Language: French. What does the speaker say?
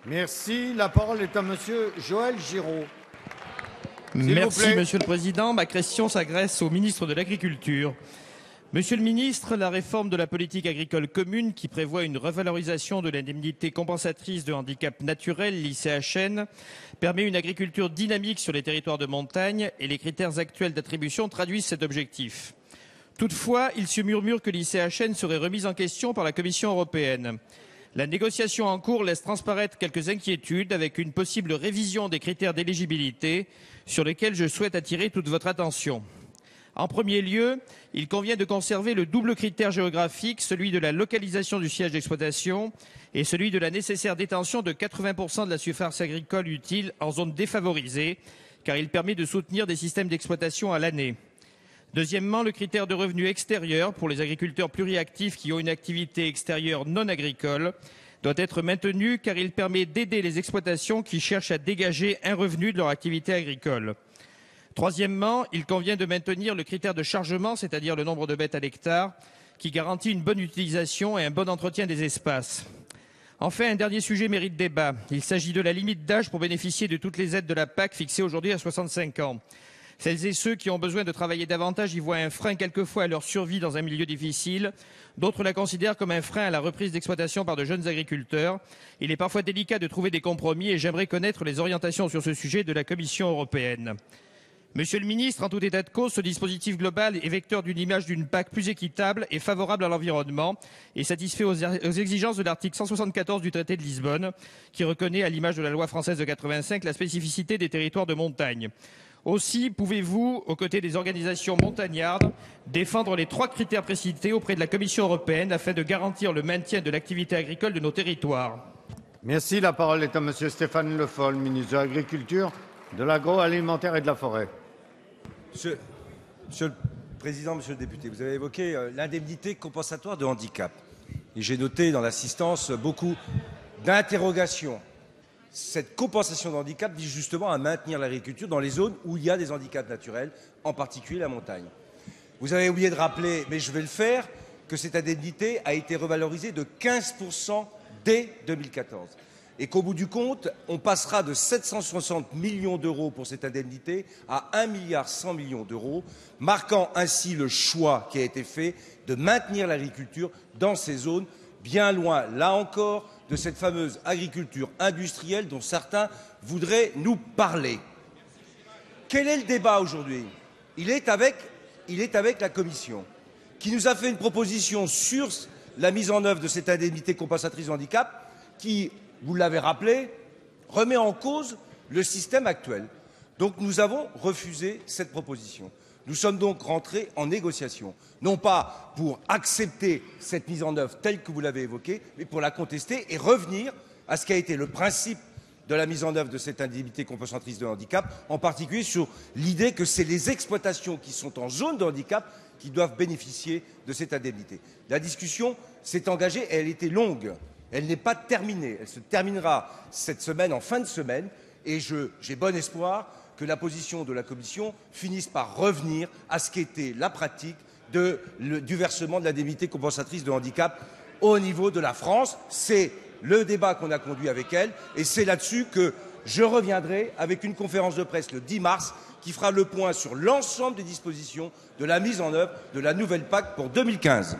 Merci. La parole est à monsieur Joël Giraud. Merci, Monsieur le Président. Ma question s'adresse au ministre de l'Agriculture. Monsieur le ministre, la réforme de la politique agricole commune qui prévoit une revalorisation de l'indemnité compensatrice de handicap naturel, l'ICHN, permet une agriculture dynamique sur les territoires de montagne et les critères actuels d'attribution traduisent cet objectif. Toutefois, il se murmure que l'ICHN serait remise en question par la Commission européenne. La négociation en cours laisse transparaître quelques inquiétudes avec une possible révision des critères d'éligibilité sur lesquels je souhaite attirer toute votre attention. En premier lieu, il convient de conserver le double critère géographique, celui de la localisation du siège d'exploitation et celui de la nécessaire détention de 80% de la surface agricole utile en zone défavorisée, car il permet de soutenir des systèmes d'exploitation à l'année. Deuxièmement, le critère de revenu extérieur pour les agriculteurs pluriactifs qui ont une activité extérieure non agricole doit être maintenu car il permet d'aider les exploitations qui cherchent à dégager un revenu de leur activité agricole. Troisièmement, il convient de maintenir le critère de chargement, c'est-à-dire le nombre de bêtes à l'hectare, qui garantit une bonne utilisation et un bon entretien des espaces. Enfin, un dernier sujet mérite débat. Il s'agit de la limite d'âge pour bénéficier de toutes les aides de la PAC fixée aujourd'hui à 65 ans. Celles et ceux qui ont besoin de travailler davantage y voient un frein quelquefois à leur survie dans un milieu difficile. D'autres la considèrent comme un frein à la reprise d'exploitation par de jeunes agriculteurs. Il est parfois délicat de trouver des compromis et j'aimerais connaître les orientations sur ce sujet de la Commission européenne. Monsieur le ministre, en tout état de cause, ce dispositif global est vecteur d'une image d'une PAC plus équitable et favorable à l'environnement et satisfait aux exigences de l'article 174 du traité de Lisbonne, qui reconnaît, à l'image de la loi française de 85, la spécificité des territoires de montagne. Aussi, pouvez-vous, aux côtés des organisations montagnardes, défendre les 3 critères précités auprès de la Commission européenne afin de garantir le maintien de l'activité agricole de nos territoires? Merci. La parole est à monsieur Stéphane Le Foll, ministre de l'Agriculture, de l'Agroalimentaire et de la Forêt. Monsieur le Président, Monsieur le député, vous avez évoqué l'indemnité compensatoire de handicap. Et j'ai noté dans l'assistance beaucoup d'interrogations. Cette compensation de handicap vise justement à maintenir l'agriculture dans les zones où il y a des handicaps naturels, en particulier la montagne. Vous avez oublié de rappeler, mais je vais le faire, que cette indemnité a été revalorisée de 15% dès 2014. Et qu'au bout du compte, on passera de 760 millions d'euros pour cette indemnité à 1,1 milliard d'euros, marquant ainsi le choix qui a été fait de maintenir l'agriculture dans ces zones, bien loin, là encore, de cette fameuse agriculture industrielle dont certains voudraient nous parler. Quel est le débat aujourd'hui? Il est avec la Commission, qui nous a fait une proposition sur la mise en œuvre de cette indemnité compensatrice de handicap, qui, vous l'avez rappelé, remet en cause le système actuel. Donc nous avons refusé cette proposition. Nous sommes donc rentrés en négociation, non pas pour accepter cette mise en œuvre telle que vous l'avez évoquée, mais pour la contester et revenir à ce qui a été le principe de la mise en œuvre de cette indemnité compensatrice de handicap, en particulier sur l'idée que c'est les exploitations qui sont en zone de handicap qui doivent bénéficier de cette indemnité. La discussion s'est engagée et elle était longue. Elle n'est pas terminée. Elle se terminera cette semaine, en fin de semaine, et j'ai bon espoir que la position de la Commission finisse par revenir à ce qu'était la pratique du versement de l'indemnité compensatrice de handicap au niveau de la France. C'est le débat qu'on a conduit avec elle et c'est là-dessus que je reviendrai avec une conférence de presse le 10 mars qui fera le point sur l'ensemble des dispositions de la mise en œuvre de la nouvelle PAC pour 2015.